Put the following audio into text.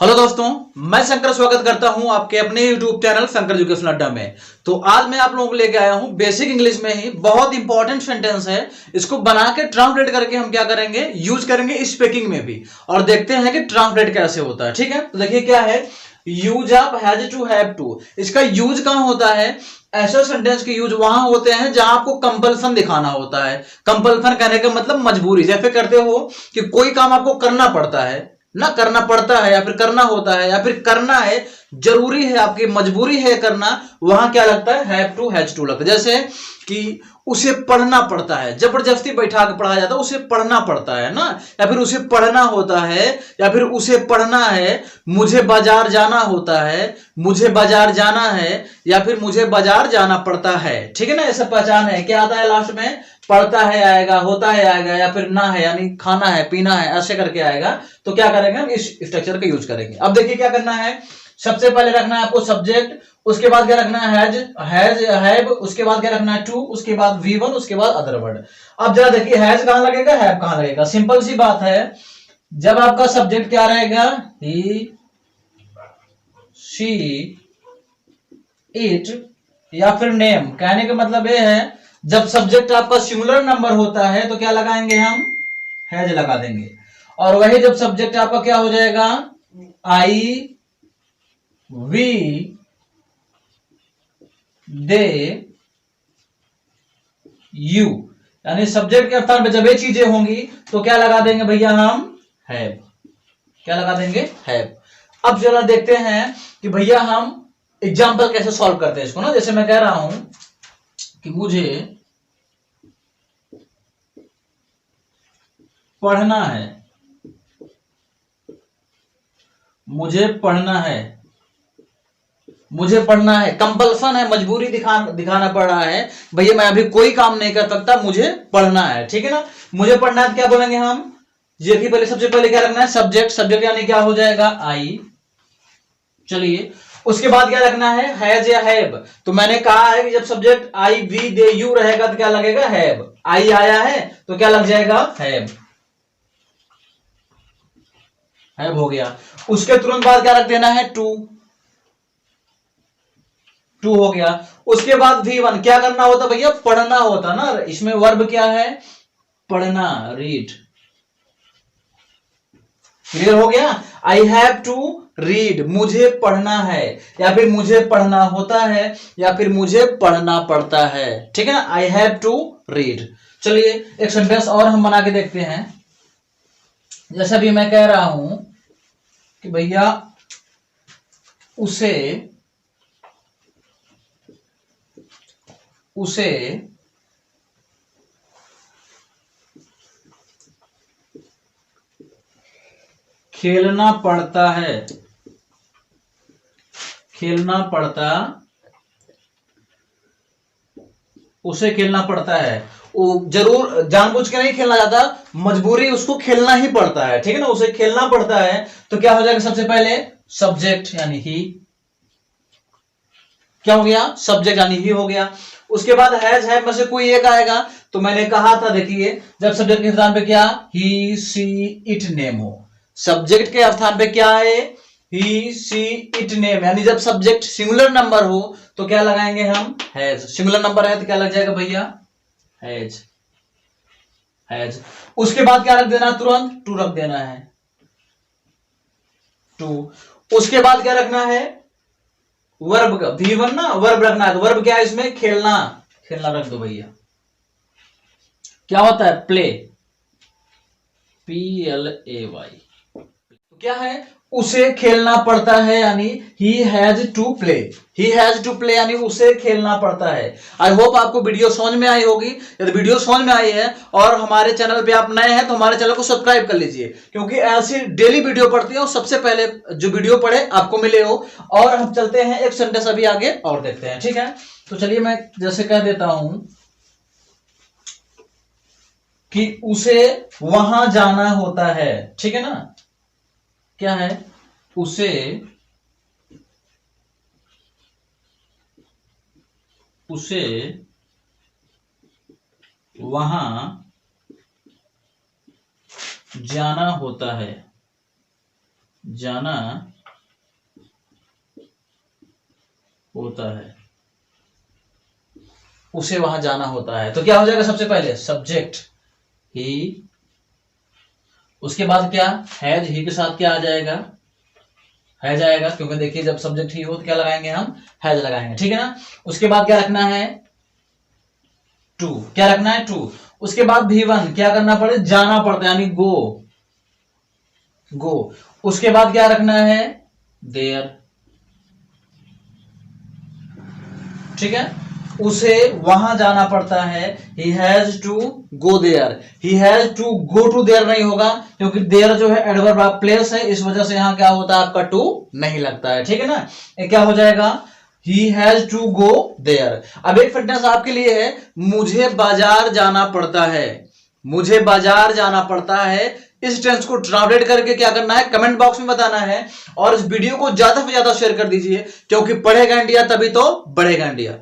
Hello दोस्तों, मैं शंकर स्वागत करता हूं आपके अपने YouTube चैनल शंकर एजुकेशन अड्डा में। तो आज मैं आप लोगों को लेके आया हूं बेसिक इंग्लिश में ही बहुत इंपॉर्टेंट सेंटेंस है। इसको बना के ट्रांसलेट करके हम क्या करेंगे, यूज करेंगे स्पीकिंग में भी, और देखते हैं कि ट्रांसलेट कैसे होता है। ठीक है, तो देखिए क्या है, use of has to have to. इसका यूज कहां होता है? ऐसे सेंटेंस के यूज वहां होते हैं जहां आपको कंपल्सन दिखाना होता है। कंपल्सन कहने का मतलब मजबूरी, जैसे करते हो कि कोई काम आपको करना पड़ता है ना, करना पड़ता है या फिर करना होता है या फिर करना है, जरूरी है, आपकी मजबूरी है करना, वहां क्या लगता है? हैव टू, हैज टू लगता है। जैसे कि उसे पढ़ना पड़ता है, जबरदस्ती बैठा के पढ़ाया जाता है, उसे पढ़ना पड़ता है ना, या फिर उसे पढ़ना होता है, या फिर उसे पढ़ना है। मुझे बाजार जाना होता है, मुझे बाजार जाना है, या फिर मुझे बाजार जाना पड़ता है। ठीक है ना, ऐसा पहचान है। क्या आता है लास्ट में? पढ़ता है आएगा, होता है आएगा, या फिर ना है यानी खाना है पीना है, ऐसे करके आएगा। तो क्या करेंगे हम? इस स्ट्रक्चर का यूज करेंगे। अब देखिए क्या करना है, सबसे पहले रखना है आपको सब्जेक्ट, उसके बाद क्या रखना है? हैज हैव, उसके बाद क्या रखना है? टू, उसके बाद V1, उसके बाद अदर वर्ड। अब जरा देखिए, हैज कहां लगेगा, हैव कहां लगेगा? सिंपल सी बात है, जब आपका सब्जेक्ट क्या रहेगा? ही, शी, इट, या फिर नेम। कहने का मतलब यह है, जब सब्जेक्ट आपका सिंगुलर नंबर होता है तो क्या लगाएंगे हम? हैज लगा देंगे। और वही जब सब्जेक्ट आपका क्या हो जाएगा? आई, वी, दे, यू, यानी सब्जेक्ट के स्थान पे जब ये चीजें होंगी तो क्या लगा देंगे भैया हम? हैव। क्या लगा देंगे? हैव। अब चलो देखते हैं कि भैया हम एग्जाम्पल कैसे सॉल्व करते हैं इसको ना। जैसे मैं कह रहा हूं कि मुझे पढ़ना है, मुझे पढ़ना है, मुझे पढ़ना है, कंपल्सन है, मजबूरी दिखाना पड़ रहा है, भैया मैं अभी कोई काम नहीं कर सकता, मुझे पढ़ना है। ठीक है ना, मुझे पढ़ना है, क्या बोलेंगे हम? देखिए पहले, सबसे पहले क्या रखना है? सब्जेक्ट। सब्जेक्ट यानी क्या हो जाएगा? आई। चलिए, उसके बाद क्या रखना है? हैज या हैव। तो मैंने कहा है कि जब subject I, we, they, you रहेगा तो क्या लगेगा? हैव। आई आया है तो क्या लग जाएगा? हैव। हैव हो गया। उसके तुरंत बाद क्या रख देना है? टू। टू हो गया। उसके बाद V1 क्या करना होता भैया? पढ़ना होता ना। इसमें वर्ब क्या है? पढ़ना, रीड। क्लियर हो गया? आई हैव टू रीड, मुझे पढ़ना है, या फिर मुझे पढ़ना होता है, या फिर मुझे पढ़ना पड़ता है। ठीक है ना, आई हैव टू रीड। चलिए एक सेंटेंस और हम बना के देखते हैं। जैसा भी मैं कह रहा हूं कि भैया उसे उसे खेलना पड़ता है, खेलना पड़ता, उसे खेलना पड़ता है। वो जरूर जानबूझ के नहीं खेलना चाहता, मजबूरी, उसको खेलना ही पड़ता है। ठीक है ना, उसे खेलना पड़ता है। तो क्या हो जाएगा? सबसे पहले सब्जेक्ट यानी ही। क्या हो गया? सब्जेक्ट यानी ही हो गया। उसके बाद हैज हैव में से कोई एक आएगा। तो मैंने कहा था, देखिए जब सब्जेक्ट के स्थान पे क्या? ही, सी, इट, नेम हो। सब्जेक्ट के स्थान पे क्या है? ही, सी, इट, नेम। यानी जब सब्जेक्ट सिंगुलर नंबर हो तो क्या लगाएंगे हम? हैज। सिंगुलर नंबर है तो क्या लग जाएगा भैया? हैज। हैज। उसके बाद क्या रख देना? तुरंत टू रख देना है। टू। उसके बाद क्या रखना है? वर्ब का V1 ना, वर्ब रखना है। तो वर्ब क्या है इसमें? खेलना। खेलना रख दो भैया। क्या होता है? Play, PLAY। तो क्या है? उसे खेलना पड़ता है, यानी he has to play. He has to play यानी उसे खेलना पड़ता है। आई होप आपको वीडियो समझ में आई होगी। यदि वीडियो समझ में आई है और हमारे चैनल पे आप नए हैं तो हमारे चैनल को सब्सक्राइब कर लीजिए, क्योंकि ऐसी डेली वीडियो पढ़ती है, सबसे पहले जो वीडियो पढ़े आपको मिले हो। और हम चलते हैं एक सेंटेंस अभी आगे और देखते हैं। ठीक है, तो चलिए मैं जैसे कह देता हूं कि उसे वहां जाना होता है। ठीक है ना, क्या है? उसे उसे वहां जाना होता है। जाना होता है, उसे वहां जाना होता है। तो क्या हो जाएगा सबसे पहले सब्जेक्ट ही, उसके बाद क्या हैज, ही के साथ क्या आ जाएगा हैज आएगा, क्योंकि देखिए जब सब्जेक्ट ही हो तो क्या लगाएंगे हम हैज लगाएंगे, ठीक है ना। उसके बाद क्या रखना है टू, क्या रखना है टू। उसके बाद V1 क्या करना पड़े, जाना पड़ता है यानी गो, गो। उसके बाद क्या रखना है देयर, ठीक है, उसे वहां जाना पड़ता है। He has to go there, he has to go to there नहीं होगा, क्योंकि देयर जो है एडवर्ब ऑफ प्लेस है, इस वजह से यहां क्या होता है आपका टू नहीं लगता है, ठीक है ना। ये क्या हो जाएगा he has to go there. अब एक फिटनेस आपके लिए है, मुझे बाजार जाना पड़ता है, मुझे बाजार जाना पड़ता है। इस टेंस को ट्रांसलेट करके क्या करना है कमेंट बॉक्स में बताना है, और इस वीडियो को ज्यादा से ज्यादा शेयर कर दीजिए, क्योंकि पढ़ेगा इंडिया तभी तो बढ़ेगा इंडिया।